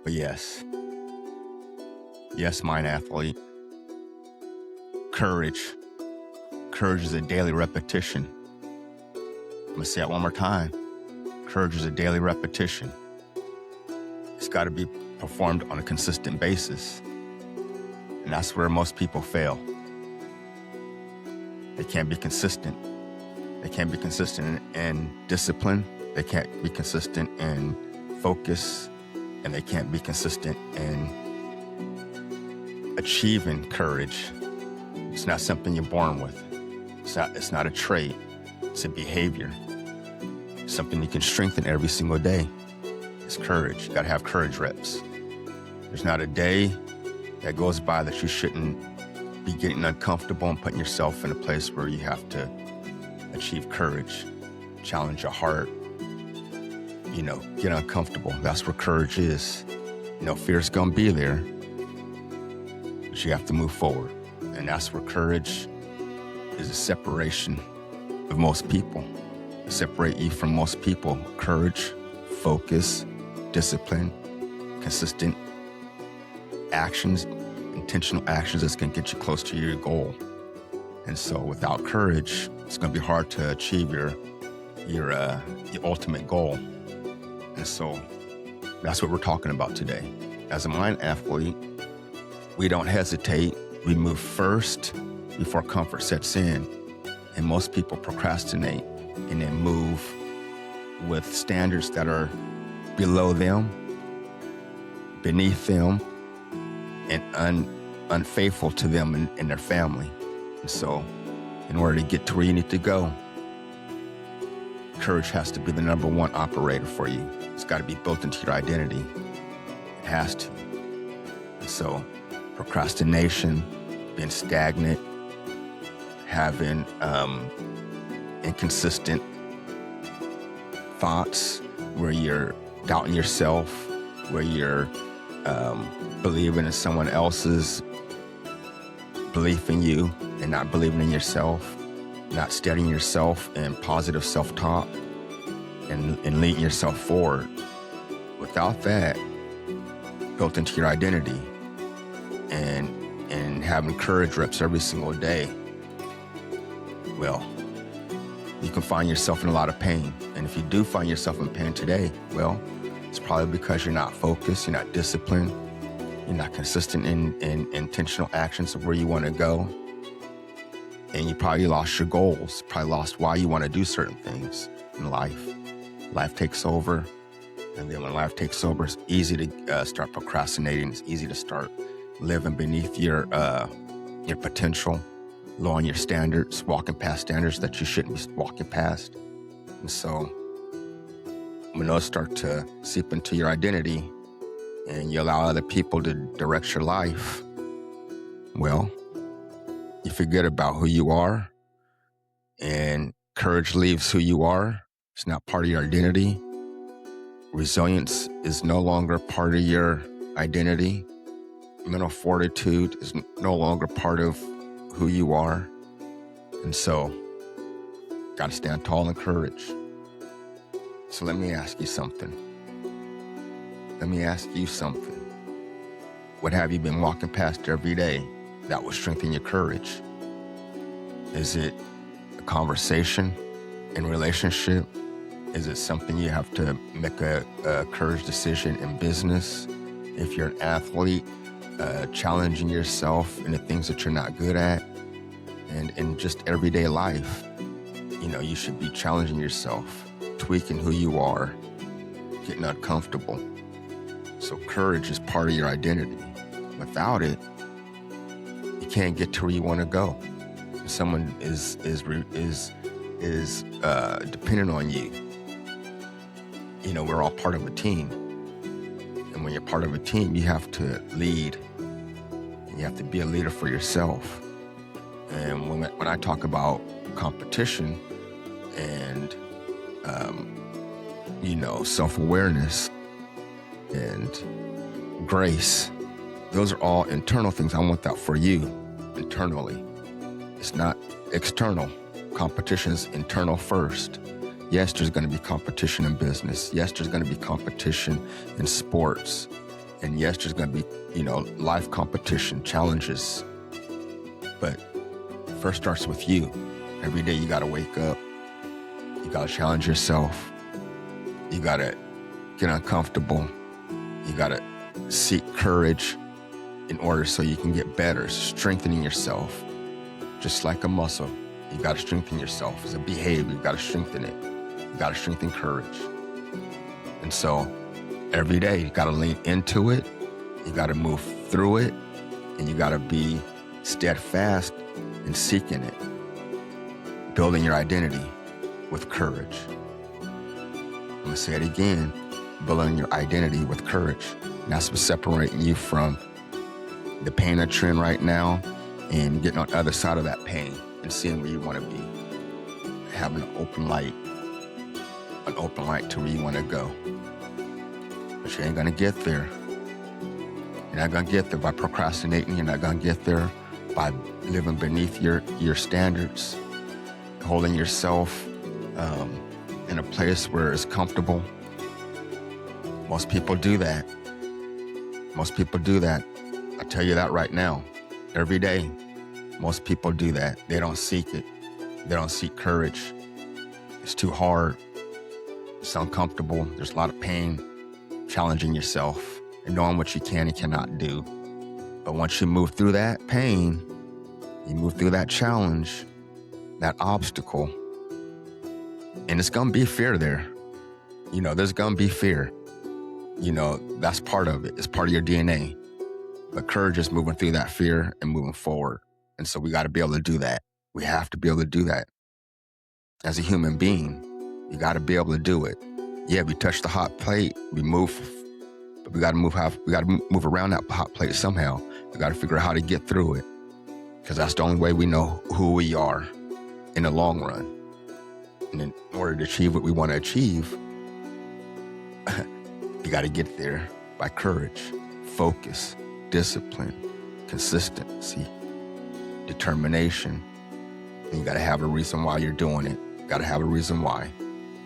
But yes, mind athlete, courage. Courage is a daily repetition. I'm gonna say it one more time. Courage is a daily repetition. It's got to be performed on a consistent basis. And that's where most people fail. They can't be consistent. They can't be consistent in discipline. They can't be consistent in focus. And they can't be consistent in achieving courage. It's not something you're born with. It's not a trait. It's a behavior. It's something you can strengthen every single day. It's courage. You gotta have courage reps. There's not a day that goes by that you shouldn't be getting uncomfortable and putting yourself in a place where you have to achieve courage, challenge your heart, get uncomfortable. That's where courage is. Fear's gonna be there, but you have to move forward. And that's where courage is a separation of most people. Separate you from most people. Courage, focus, discipline, consistent actions, intentional actions that's going to get you close to your goal. And so without courage, it's going to be hard to achieve your ultimate goal. And so that's what we're talking about today. As a mind athlete, we don't hesitate. We move first before comfort sets in. And most people procrastinate and then move with standards that are below them, beneath them, and unfaithful to them and their family. And so in order to get to where you need to go, courage has to be the number one operator for you. It's got to be built into your identity. It has to. And so procrastination, being stagnant, having inconsistent thoughts where you're doubting yourself, where you're believing in someone else's belief in you and not believing in yourself, not steadying yourself in positive self-talk and leading yourself forward. Without that built into your identity and having courage reps every single day, well, you can find yourself in a lot of pain. And if you do find yourself in pain today, well, it's probably because you're not focused, you're not disciplined, you're not consistent in intentional actions of where you want to go. And you probably lost your goals, probably lost why you want to do certain things in life. Life takes over. And then when life takes over, it's easy to start procrastinating. It's easy to start living beneath your potential, lowering your standards, walking past standards that you shouldn't be walking past. And so when those start to seep into your identity and you allow other people to direct your life, well, you forget about who you are, and courage leaves who you are. It's not part of your identity. Resilience is no longer part of your identity. Mental fortitude is no longer part of who you are. And so, got to stand tall in courage. So let me ask you something. What have you been walking past every day that will strengthen your courage? Is it a conversation in relationship? Is it something you have to make a courage decision in business? If you're an athlete, challenging yourself in the things that you're not good at, and in just everyday life, you should be challenging yourself, tweaking who you are, getting uncomfortable. So courage is part of your identity. Without it, you can't get to where you want to go. If someone is dependent on you, we're all part of a team. And when you're part of a team, you have to lead. You have to be a leader for yourself. And when I talk about competition and, self-awareness and grace, those are all internal things. I want that for you internally. It's not external. Competition is internal first. Yes, there's going to be competition in business. Yes, there's going to be competition in sports. And yes, there's going to be, life competition, challenges. But first starts with you. Every day you got to wake up. You got to challenge yourself. You got to get uncomfortable. You got to seek courage in order so you can get better, strengthening yourself. Just like a muscle, you got to strengthen yourself. As a behavior, you got to strengthen it. You got to strengthen courage. And so every day you got to lean into it. You got to move through it. And you got to be steadfast in seeking it. Building your identity with courage. I'm going to say it again. Building your identity with courage. And that's what's separating you from the pain that you're in right now and getting on the other side of that pain and seeing where you want to be. Having an open light to where you want to go. But you ain't going to get there. You're not going to get there by procrastinating. You're not going to get there by living beneath your standards, holding yourself in a place where it's comfortable. Most people do that. I tell you that right now. Every day, most people do that. They don't seek it. They don't seek courage. It's too hard. It's uncomfortable. There's a lot of pain. Challenging yourself and knowing what you can and cannot do. But once you move through that pain, you move through that challenge, that obstacle, and it's going to be fear there. There's going to be fear. That's part of it. It's part of your DNA. But courage is moving through that fear and moving forward. And so we got to be able to do that. We have to be able to do that. As a human being, you got to be able to do it. Yeah, we touch the hot plate, we move, but we got to move around that hot plate somehow. We got to figure out how to get through it, because that's the only way we know who we are in the long run. And in order to achieve what we want to achieve, you got to get there by courage, focus, discipline, consistency, determination. And you got to have a reason why you're doing it. You got to have a reason why.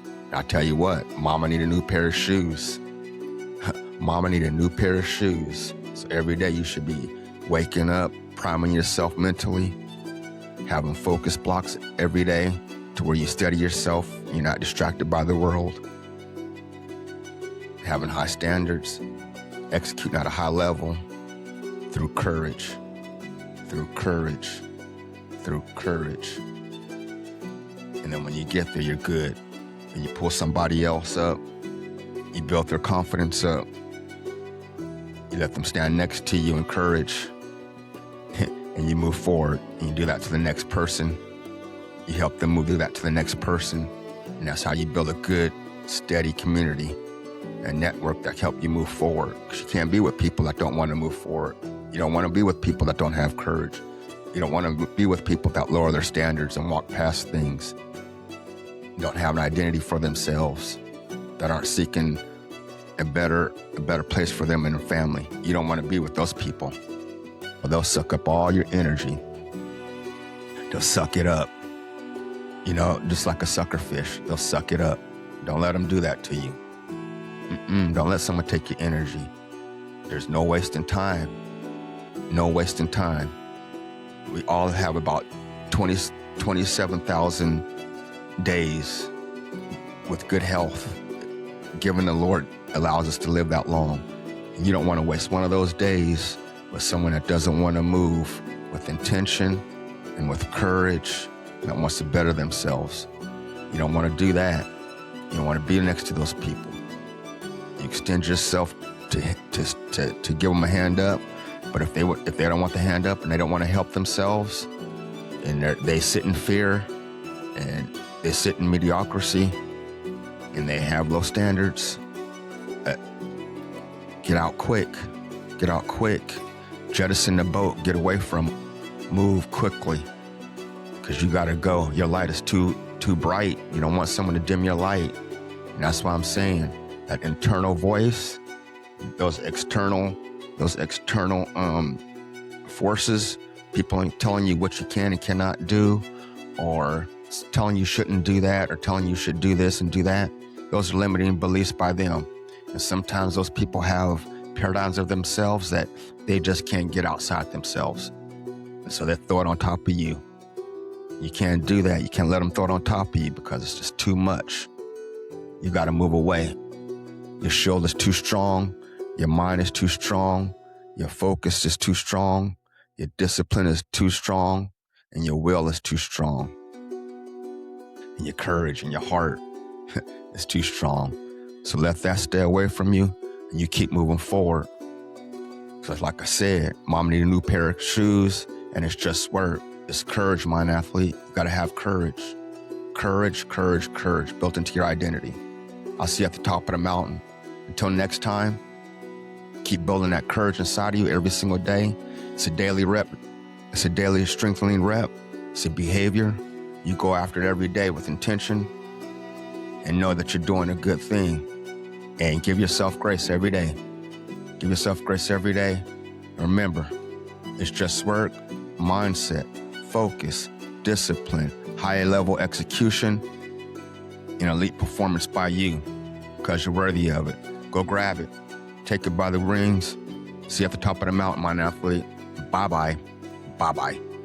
And I tell you what, mama need a new pair of shoes. Mama need a new pair of shoes. So every day you should be waking up, priming yourself mentally, having focus blocks every day to where you study yourself, you're not distracted by the world, having high standards, executing at a high level through courage, through courage, through courage. And then when you get there, you're good. And you pull somebody else up, you build their confidence up, you let them stand next to you in courage, and you move forward, and you do that to the next person. You help them do that to the next person, and that's how you build a good, steady community, a network that help you move forward. Because you can't be with people that don't want to move forward. You don't want to be with people that don't have courage. You don't want to be with people that lower their standards and walk past things. Don't have an identity for themselves, that aren't seeking a better place for them and their family. You don't want to be with those people. Or they'll suck up all your energy. They'll suck it up. Just like a sucker fish, they'll suck it up. Don't let them do that to you. Don't let someone take your energy. There's no wasting time. No wasting time. We all have about 27,000 days with good health, given the Lord allows us to live that long. You don't want to waste one of those days with someone that doesn't want to move with intention and with courage, that wants to better themselves. You don't want to do that. You don't want to be next to those people. You extend yourself to give them a hand up, but if they don't want the hand up and they don't want to help themselves, and they sit in fear and they sit in mediocrity and they have low standards, get out quick, jettison the boat, get away from it, move quickly, because you gotta go. Your light is too bright. You don't want someone to dim your light. And that's why I'm saying that internal voice, those external forces, people telling you what you can and cannot do, or telling you shouldn't do that, or telling you should do this and do that, those are limiting beliefs by them. And sometimes those people have paradigms of themselves that they just can't get outside themselves. And so they throw it on top of you. You can't do that. You can't let them throw it on top of you because it's just too much. You got to move away. Your shield is too strong. Your mind is too strong. Your focus is too strong. Your discipline is too strong. And your will is too strong. And your courage and your heart is too strong. So let that stay away from you and you keep moving forward. Because like I said, mom need a new pair of shoes and it's just work. It's courage, mind athlete. You got to have courage. Courage, courage, courage built into your identity. I'll see you at the top of the mountain. Until next time, keep building that courage inside of you every single day. It's a daily rep. It's a daily strengthening rep. It's a behavior. You go after it every day with intention and know that you're doing a good thing. And give yourself grace every day. Give yourself grace every day. And remember, it's just work, mindset, focus, discipline, high level execution, and elite performance by you because you're worthy of it. Go grab it. Take it by the rings. See you at the top of the mountain, my athlete. Bye-bye. Bye-bye.